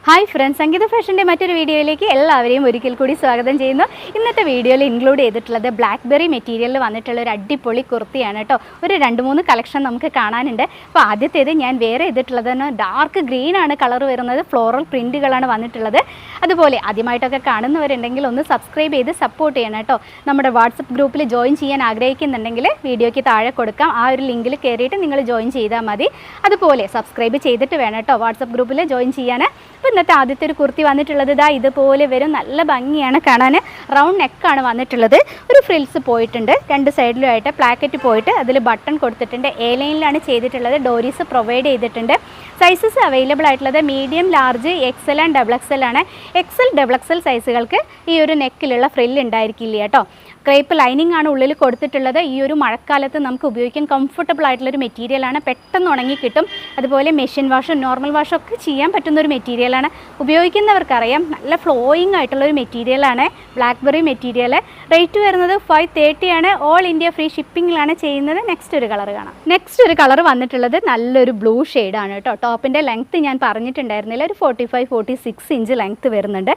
Hi friends, സംഗീത ഫാഷൻ്റെ മറ്റൊരു വീഡിയോയിലേക്ക് എല്ലാവരെയും ഒരിക്കൽ കൂടി സ്വാഗതം ചെയ്യുന്നു. ഇന്നത്തെ വീഡിയോയിൽ ഇൻക്ലൂഡ് ചെയ്തിട്ടുള്ളത് ബ്ലാക്ക്ബെറി മെറ്റീരിയലിൽ വന്നിട്ടുള്ള ഒരു അടിപൊളി കുർത്തിയാണ് കേട്ടോ. ഒരു 2-3 കളക്ഷൻ നമുക്ക് കാണാനുണ്ട്. അപ്പോൾ ആദ്യത്തേത് ഞാൻ വേറെ ചെയ്തിട്ടുള്ളത് ഡാർക്ക് ഗ്രീൻ ആണ് കളർ വരുന്നത്, ഫ്ലോറൽ പ്രിൻറ്റുകളാണ് വന്നിട്ടുള്ളത്. അതുപോലെ ആദ്യമായിട്ടൊക്കെ കാണുന്നവരുണ്ടെങ്കിൽ ഒന്ന് സബ്സ്ക്രൈബ് ചെയ്ത് സപ്പോർട്ട് ചെയ്യണം കേട്ടോ. നമ്മുടെ വാട്സപ്പ് ഗ്രൂപ്പിൽ ജോയിൻ ചെയ്യാൻ ആഗ്രഹിക്കുന്നുണ്ടെങ്കിൽ വീഡിയോയ്ക്ക് താഴെ കൊടുക്കാം, ആ ഒരു ലിങ്കിൽ കയറിയിട്ട് നിങ്ങൾ ജോയിൻ ചെയ്താൽ മതി. അതുപോലെ സബ്സ്ക്രൈബ് ചെയ്തിട്ട് വേണം കേട്ടോ വാട്സപ്പ് ഗ്രൂപ്പിൽ ജോയിൻ ചെയ്യാൻ. അപ്പോൾ ഇന്നത്തെ ആദ്യത്തെ ഒരു കുർത്തി വന്നിട്ടുള്ളത് ഇതാ ഇതുപോലെ വരും, നല്ല ഭംഗിയാണ് കാണാൻ. റൗണ്ട് നെക്കാണ് വന്നിട്ടുള്ളത്, ഒരു ഫ്രിൽസ് പോയിട്ടുണ്ട്, രണ്ട് സൈഡിലുമായിട്ട് പ്ലാക്കറ്റ് പോയിട്ട് അതിൽ ബട്ടൺ കൊടുത്തിട്ടുണ്ട്. എ ലൈനിലാണ് ചെയ്തിട്ടുള്ളത്, ഡോരീസ് പ്രൊവൈഡ് ചെയ്തിട്ടുണ്ട്. സൈസസ് അവൈലബിൾ ആയിട്ടുള്ളത് medium, large, Excel and double XL ആണ്. എക്സൽ ഡബിൾ എക്സൽ സൈസുകൾക്ക് ഈ ഒരു നെക്കിലുള്ള ഫ്രില്ല് ഉണ്ടായിരിക്കില്ല കേട്ടോ. ക്രേപ്പ് ലൈനിങ് ആണ് ഉള്ളിൽ കൊടുത്തിട്ടുള്ളത്. ഈ ഒരു മഴക്കാലത്ത് നമുക്ക് ഉപയോഗിക്കാൻ കംഫർട്ടബിൾ ആയിട്ടുള്ളൊരു മെറ്റീരിയലാണ്, പെട്ടെന്ന് ഉണങ്ങി കിട്ടും. അതുപോലെ മെഷീൻ വാഷും നോർമൽ വാഷും ഒക്കെ ചെയ്യാൻ പറ്റുന്നൊരു മെറ്റീരിയലാണ്. ഉപയോഗിക്കുന്നവർക്കറിയാം നല്ല ഫ്ലോയിങ് ആയിട്ടുള്ളൊരു മെറ്റീരിയലാണ് ബ്ലാക്ക്ബെറി മെറ്റീരിയൽ. റേറ്റ് വരുന്നത് 530 ആണ്. ഓൾ ഇന്ത്യ ഫ്രീ ഷിപ്പിങ്ങിലാണ് ചെയ്യുന്നത്. നെക്സ്റ്റ് ഒരു കളർ കാണാം. നെക്സ്റ്റ് ഒരു കളർ വന്നിട്ടുള്ളത് നല്ലൊരു ബ്ലൂ ഷെയ്ഡാണ് കേട്ടോ. ടോപ്പിൻ്റെ ലെങ്ത്ത് ഞാൻ പറഞ്ഞിട്ടുണ്ടായിരുന്നില്ല, ഒരു 45-46 ഇഞ്ച് ലെങ്ത്ത് വരുന്നുണ്ട്.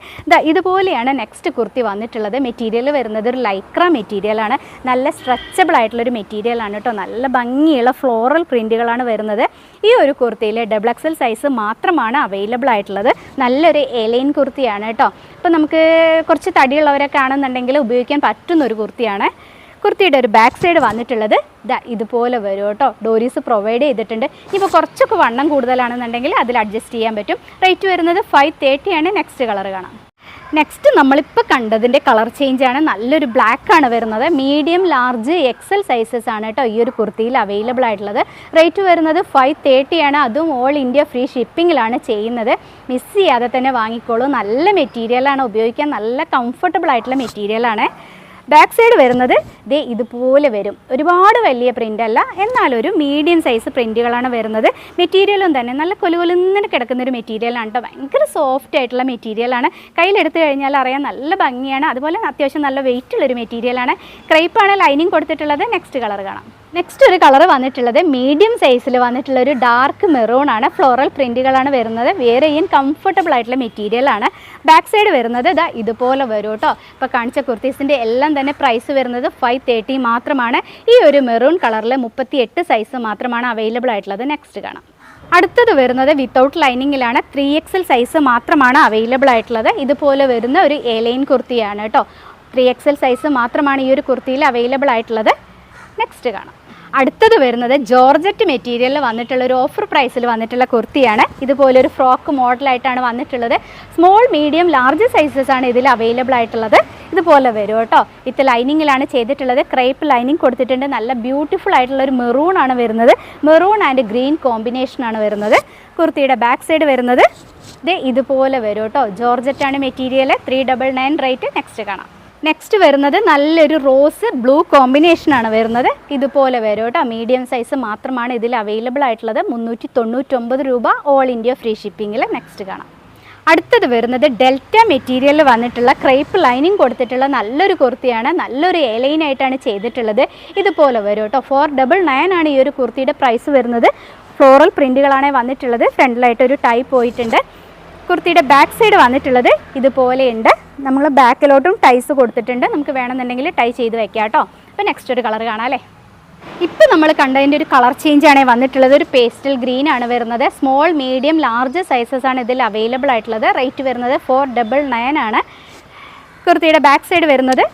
ഇതുപോലെയാണ് നെക്സ്റ്റ് കുർത്തി വന്നിട്ടുള്ളത്. മെറ്റീരിയൽ വരുന്നത് ഒരു ലൈക്ര മെറ്റീരിയലാണ്, നല്ല സ്ട്രെച്ചബിൾ ആയിട്ടുള്ളൊരു മെറ്റീരിയലാണ് കേട്ടോ. നല്ല ഭംഗിയുള്ള ഫ്ലോറൽ പ്രിൻറ്റുകളാണ് വരുന്നത്. ഈ ഒരു കുർത്തിയിൽ ഡബിൾ എക്സൽ സൈസ് മാത്രമാണ് അവൈലബിൾ ആയിട്ടുള്ളത്. നല്ലൊരു എലൈൻ കുർത്തിയാണ് കേട്ടോ. അപ്പോൾ നമുക്ക് കുറച്ച് തടിയുള്ളവരൊക്കെ ആണെന്നുണ്ടെങ്കിൽ ഉപയോഗിക്കാൻ പറ്റുന്നൊരു കുർത്തിയാണ്. കുർത്തിയുടെ ഒരു ബാക്ക് സൈഡ് വന്നിട്ടുള്ളത് ഇതുപോലെ വരും കേട്ടോ. ഡോരീസ് പ്രൊവൈഡ് ചെയ്തിട്ടുണ്ട്. ഇപ്പോൾ കുറച്ചൊക്കെ വണ്ണം കൂടുതലാണെന്നുണ്ടെങ്കിൽ അതിൽ അഡ്ജസ്റ്റ് ചെയ്യാൻ പറ്റും. റേറ്റ് വരുന്നത് 530 ആണ്. നെക്സ്റ്റ് കളർ കാണാം. നെക്സ്റ്റ് നമ്മളിപ്പോൾ കണ്ടതിൻ്റെ കളർ ചേഞ്ചാണ്. നല്ലൊരു ബ്ലാക്കാണ് വരുന്നത്. മീഡിയം, ലാർജ്, എക്സൽ സൈസസ് ആണ് കേട്ടോ ഈ ഒരു കുർത്തിയിൽ അവൈലബിൾ ആയിട്ടുള്ളത്. റേറ്റ് വരുന്നത് 530 ആണ്. അതും ഓൾ ഇന്ത്യ ഫ്രീ ഷിപ്പിങ്ങിലാണ് ചെയ്യുന്നത്. മിസ് ചെയ്യാതെ തന്നെ വാങ്ങിക്കോളൂ. നല്ല മെറ്റീരിയലാണ്, ഉപയോഗിക്കാൻ നല്ല കംഫർട്ടബിൾ ആയിട്ടുള്ള മെറ്റീരിയലാണ്. ബാക്ക് സൈഡ് വരുന്നത് ഇതുപോലെ വരും. ഒരുപാട് വലിയ പ്രിൻ്റ് അല്ല, എന്നാലൊരു മീഡിയം സൈസ് പ്രിൻറ്റുകളാണ് വരുന്നത്. മെറ്റീരിയലും തന്നെ നല്ല കൊലുകൊലുന്നിന് കിടക്കുന്നൊരു മെറ്റീരിയലാണ് കേട്ടോ. ഭയങ്കര സോഫ്റ്റ് ആയിട്ടുള്ള മെറ്റീരിയലാണ്. കയ്യിലെടുത്ത് കഴിഞ്ഞാൽ അറിയാം, നല്ല ഭംഗിയാണ്. അതുപോലെ അത്യാവശ്യം നല്ല വെയിറ്റ് ഉള്ളൊരു മെറ്റീരിയലാണ്. ക്രൈപ്പാണ് ലൈനിങ് കൊടുത്തിട്ടുള്ളത്. നെക്സ്റ്റ് കളർ കാണാം. നെക്സ്റ്റ് ഒരു കളർ വന്നിട്ടുള്ളത് മീഡിയം സൈസിൽ വന്നിട്ടുള്ള ഒരു ഡാർക്ക് മെറൂൺ ആണ്. ഫ്ലോറൽ പ്രിൻറ്റുകളാണ് വരുന്നത്. വെയർ ചെയ്യാൻ കംഫർട്ടബിൾ ആയിട്ടുള്ള മെറ്റീരിയലാണ്. ബാക്ക് സൈഡ് വരുന്നത് ഇതുപോലെ വരും കേട്ടോ. ഇപ്പോൾ കാണിച്ച കുർത്തീസിൻ്റെ എല്ലാം തന്നെ പ്രൈസ് വരുന്നത് 530 മാത്രമാണ്. ഈ ഒരു മെറൂൺ കളറിൽ 38 സൈസ് മാത്രമാണ് അവൈലബിൾ ആയിട്ടുള്ളത്. നെക്സ്റ്റ് കാണാം. അടുത്തത് വരുന്നത് വിത്തൗട്ട് ലൈനിങ്ങിലാണ്. 3XL സൈസ് മാത്രമാണ് അവൈലബിൾ ആയിട്ടുള്ളത്. ഇതുപോലെ വരുന്ന ഒരു എലൈൻ കുർത്തിയാണ് കേട്ടോ. 3XL സൈസ് മാത്രമാണ് ഈ ഒരു കുർത്തിയിൽ അവൈലബിൾ ആയിട്ടുള്ളത്. നെക്സ്റ്റ് കാണാം. അടുത്തത് വരുന്നത് ജോർജറ്റ് മെറ്റീരിയലിൽ വന്നിട്ടുള്ള ഒരു ഓഫർ പ്രൈസിൽ വന്നിട്ടുള്ള കുർത്തിയാണ്. ഇതുപോലൊരു ഫ്രോക്ക് മോഡലായിട്ടാണ് വന്നിട്ടുള്ളത്. സ്മോൾ, മീഡിയം, ലാർജ് സൈസസ് ആണ് ഇതിൽ അവൈലബിൾ ആയിട്ടുള്ളത്. ഇതുപോലെ വരും കേട്ടോ. വിത്ത് ലൈനിങ്ങിലാണ് ചെയ്തിട്ടുള്ളത്. ക്രേപ്പ് ലൈനിങ് കൊടുത്തിട്ടുണ്ട്. നല്ല ബ്യൂട്ടിഫുൾ ആയിട്ടുള്ള ഒരു മെറൂൺ ആണ് വരുന്നത്. മെറൂൺ ആൻഡ് ഗ്രീൻ കോമ്പിനേഷനാണ് വരുന്നത്. കുർത്തിയുടെ ബാക്ക് സൈഡ് വരുന്നത് ഇതുപോലെ വരും കേട്ടോ. ജോർജറ്റാണ് മെറ്റീരിയൽ. 399 റേറ്റ്. നെക്സ്റ്റ് കാണാം. നെക്സ്റ്റ് വരുന്നത് നല്ലൊരു റോസ് ബ്ലൂ കോമ്പിനേഷനാണ് വരുന്നത്. ഇതുപോലെ വരും കേട്ടോ. മീഡിയം സൈസ് മാത്രമാണ് ഇതിൽ അവൈലബിൾ ആയിട്ടുള്ളത്. 399 രൂപ ഓൾ ഇന്ത്യ ഫ്രീ ഷിപ്പിങ്ങിൽ. നെക്സ്റ്റ് കാണാം. അടുത്തത് വരുന്നത് ഡെൽറ്റ മെറ്റീരിയലിൽ വന്നിട്ടുള്ള ക്രേപ്പ് ലൈനിങ് കൊടുത്തിട്ടുള്ള നല്ലൊരു കുർത്തിയാണ്. നല്ലൊരു എലൈനായിട്ടാണ് ചെയ്തിട്ടുള്ളത്. ഇതുപോലെ വരും കേട്ടോ. 499 ആണ് ഈ ഒരു കുർത്തിയുടെ പ്രൈസ് വരുന്നത്. ഫ്ലോറൽ പ്രിൻറ്റുകളാണ് വന്നിട്ടുള്ളത്. ഫ്രണ്ടിലായിട്ടൊരു ടൈ പോയിട്ടുണ്ട്. കുർത്തിയുടെ ബാക്ക് സൈഡ് വന്നിട്ടുള്ളത് ഇതുപോലെയുണ്ട്. നമ്മൾ ബാക്കിലോട്ടും ടൈസ് കൊടുത്തിട്ടുണ്ട്. നമുക്ക് വേണമെന്നുണ്ടെങ്കിൽ ടൈ ചെയ്ത് വെക്കാം കേട്ടോ. അപ്പോൾ നെക്സ്റ്റ് ഒരു കളർ കാണാം അല്ലേ. ഇപ്പോൾ നമ്മൾ കണ്ടതിൻ്റെ ഒരു കളർ ചേഞ്ചാണ് വന്നിട്ടുള്ളത്. ഒരു പേസ്റ്റൽ ഗ്രീൻ ആണ് വരുന്നത്. സ്മോൾ, മീഡിയം, ലാർജ് സൈസസ് ആണ് ഇതിൽ അവൈലബിൾ ആയിട്ടുള്ളത്. റേറ്റ് വരുന്നത് 499 ആണ്. കുർത്തിയുടെ ബാക്ക് സൈഡ് വരുന്നത്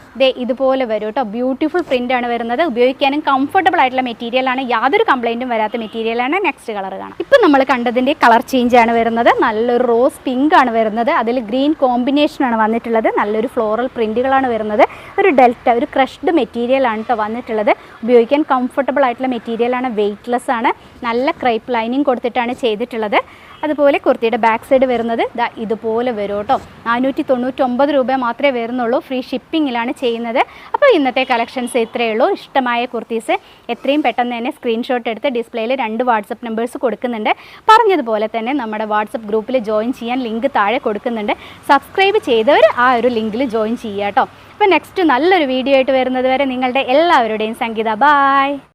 ഇതുപോലെ വരും കേട്ടോ. ബ്യൂട്ടിഫുൾ പ്രിൻ്റ് ആണ് വരുന്നത്. ഉപയോഗിക്കാനും കംഫർട്ടബിൾ ആയിട്ടുള്ള മെറ്റീരിയലാണ്. യാതൊരു കംപ്ലൈൻറ്റും വരാത്ത മെറ്റീരിയലാണ്. നെക്സ്റ്റ് കളർ കാണാം. ഇപ്പം നമ്മൾ കണ്ടതിൻ്റെ കളർ ചേഞ്ചാണ് വരുന്നത്. നല്ലൊരു റോസ് പിങ്ക് ആണ് വരുന്നത്. അതിൽ ഗ്രീൻ കോമ്പിനേഷനാണ് വന്നിട്ടുള്ളത്. നല്ലൊരു ഫ്ലോറൽ പ്രിൻറ്റുകളാണ് വരുന്നത്. ഒരു ഡെൽറ്റ, ഒരു ക്രഷ്ഡ് മെറ്റീരിയലാണ് കേട്ടോ വന്നിട്ടുള്ളത്. ഉപയോഗിക്കാൻ കംഫർട്ടബിൾ ആയിട്ടുള്ള മെറ്റീരിയലാണ്. വെയ്റ്റ്ലെസ് ആണ്. നല്ല ക്രൈപ്പ് ലൈനിങ് കൊടുത്തിട്ടാണ് ചെയ്തിട്ടുള്ളത്. അതുപോലെ കുർത്തിയുടെ ബാക്ക് സൈഡ് വരുന്നത് ഇതുപോലെ വരും കേട്ടോ. 499 രൂപ മാത്രമേ വരുന്നുള്ളൂ. ഫ്രീ ഷിപ്പിങ്ങിലാണ് ചെയ്യുന്നത്. അപ്പോൾ ഇന്നത്തെ കളക്ഷൻസ് ഇത്രയേ ഉള്ളൂ. ഇഷ്ടമായ കുർത്തീസ് എത്രയും പെട്ടെന്ന് തന്നെ സ്ക്രീൻഷോട്ട് എടുത്ത് ഡിസ്പ്ലേയിൽ 2 വാട്സപ്പ് നമ്പേഴ്സ് കൊടുക്കുന്നുണ്ട്. പറഞ്ഞതുപോലെ തന്നെ നമ്മുടെ വാട്സപ്പ് ഗ്രൂപ്പിൽ ജോയിൻ ചെയ്യാൻ ലിങ്ക് താഴെ കൊടുക്കുന്നുണ്ട്. സബ്സ്ക്രൈബ് ചെയ്തവർ ആ ഒരു ലിങ്കിൽ ജോയിൻ ചെയ്യുക കേട്ടോ. അപ്പോൾ നെക്സ്റ്റ് നല്ലൊരു വീഡിയോ ആയിട്ട് വരുന്നത് വരെ നിങ്ങളുടെ എല്ലാവരുടെയും സംഗീത. ബായ്.